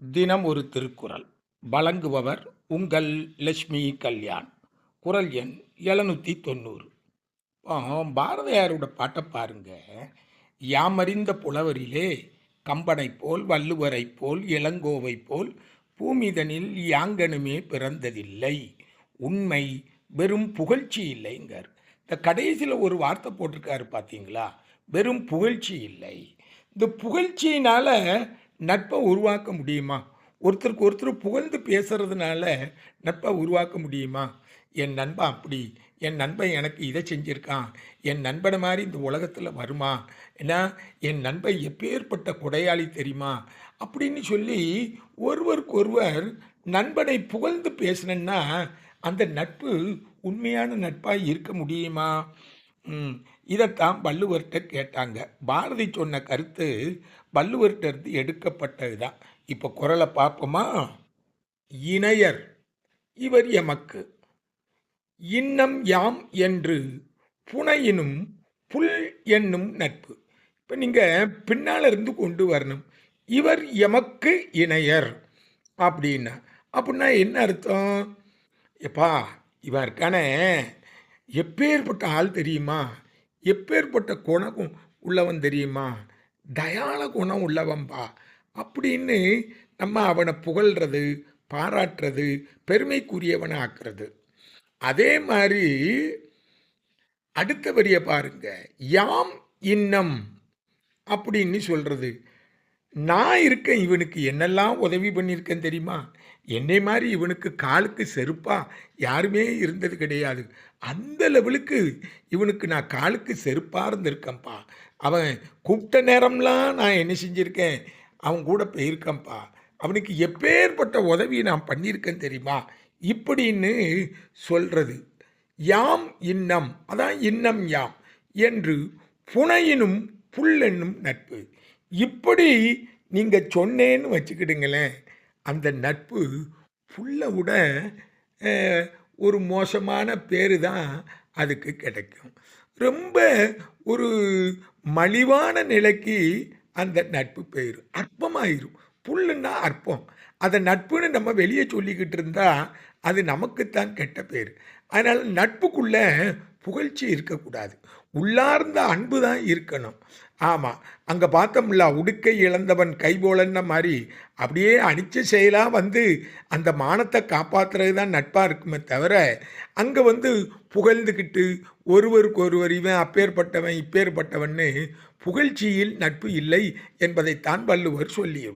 தினம் ஒரு திருக்குறள் வழங்குபவர் உங்கள் லட்சுமி கல்யாண். குறள் எண் 790. பாரதியாரோட பாட்டை பாருங்க. யாமறிந்த புலவரிலே கம்பனைப் போல் வள்ளுவரைப் போல் இளங்கோவைப் போல் பூமிதனில் யாங்கனுமே பிறந்ததில்லை, உண்மை வெறும் புகழ்ச்சி இல்லைங்கார். இந்த கடைசியில் ஒரு வார்த்தை போட்டிருக்காரு பார்த்தீங்களா, வெறும் புகழ்ச்சி இல்லை. இந்த புகழ்ச்சியினால நட்பை உருவாக்க முடியுமா? ஒருத்தருக்கு ஒருத்தர் புகழ்ந்து பேசுறதுனால நட்பை உருவாக்க முடியுமா? என் நண்பன் அப்படி, என் நண்பன் எனக்கு இதை செஞ்சுருக்கான், என் நண்பனை மாதிரி இந்த உலகத்தில் வருமா, ஏன்னா என் நண்பன் எப்பேற்பட்ட கொடையாளி தெரியுமா அப்படின்னு சொல்லி ஒருவருக்கு ஒருவர் நண்பனை புகழ்ந்து பேசினா அந்த நட்பு உண்மையான நட்பாக இருக்க முடியுமா? இதைத்தான் வள்ளுவர்கிட்ட கேட்டாங்க. பாரதி சொன்ன கருத்து வள்ளுவர்கிட்ட இருந்து எடுக்கப்பட்டது தான். இப்போ குறளை பார்ப்போமா? இணையர் இவர் எமக்கு இன்னம் யாம் என்று புனையினும் புல் என்னும் நட்பு. இப்போ நீங்கள் பின்னால் இருந்து கொண்டு வரணும். இவர் எமக்கு இணையர் அப்படின்னா என்ன அர்த்தம்? எப்பா இவன் இருக்கானே எப்பேற்பட்ட ஆள் தெரியுமா, எப்பேற்பட்ட குணம் உள்ளவன் தெரியுமா, தயால குணம் உள்ளவன்பா அப்படின்னு நம்ம அவனை புகழ்கிறது, பாராட்டுறது, பெருமைக்குரியவனை ஆக்குறது. அதே மாதிரி அடுத்த வரிய பாருங்க, யாம் இன்னம் அப்படின்னு சொல்றது. நான் இருக்கேன், இவனுக்கு என்னெல்லாம் உதவி பண்ணியிருக்கேன் தெரியுமா, என்னை மாதிரி இவனுக்கு காலுக்கு செருப்பா யாருமே இருந்தது கிடையாது, அந்த லெவலுக்கு இவனுக்கு நான் காலுக்கு செருப்பாக இருந்திருக்கேன்ப்பா, அவன் கூப்பிட்ட நேரம்லாம் நான் என்ன செஞ்சுருக்கேன், அவன் கூட போயிருக்கேன்ப்பா, அவனுக்கு எப்பேற்பட்ட உதவி நான் பண்ணியிருக்கேன் தெரியுமா இப்படின்னு சொல்கிறது. யாம் இன்னம், அதான் இன்னம் யாம் என்று புனையினும் புல் என்னும் நட்பு. இப்படி நீங்கள் சொன்னேன்னு வச்சுக்கிடுங்களேன், அந்த நட்பு புல்லை விட ஒரு மோசமான பேர் தான் அதுக்கு கிடைக்கும். ரொம்ப ஒரு மலிவான நிலைக்கு அந்த நட்பு போயிடும், அற்பமாயிரும். புல்லுன்னா அற்பம், அதை நட்புன்னு நம்ம வெளியே சொல்லிக்கிட்டு இருந்தால் அது நமக்குத்தான் கெட்ட பேர். அதனால் நட்புக்குள்ளே புகழ்ச்சி இருக்கக்கூடாது, உள்ளார்ந்த அன்பு தான் இருக்கணும். ஆமாம், அங்கே பார்த்தோம்ல, உடுக்கை இழந்தவன் கைபோலன்ன மாதிரி அப்படியே அடித்த செயலாக வந்து அந்த மானத்தை காப்பாற்றுறது தான் நட்பாக இருக்குமே தவிர, அங்கே வந்து புகழ்ந்துக்கிட்டு ஒருவருக்கு ஒருவர் இவன் அப்பேற்பட்டவன் இப்பேற்பட்டவன்னு புகழ்ச்சியில் நட்பு இல்லை என்பதைத்தான் வள்ளுவர் சொல்லியவர்.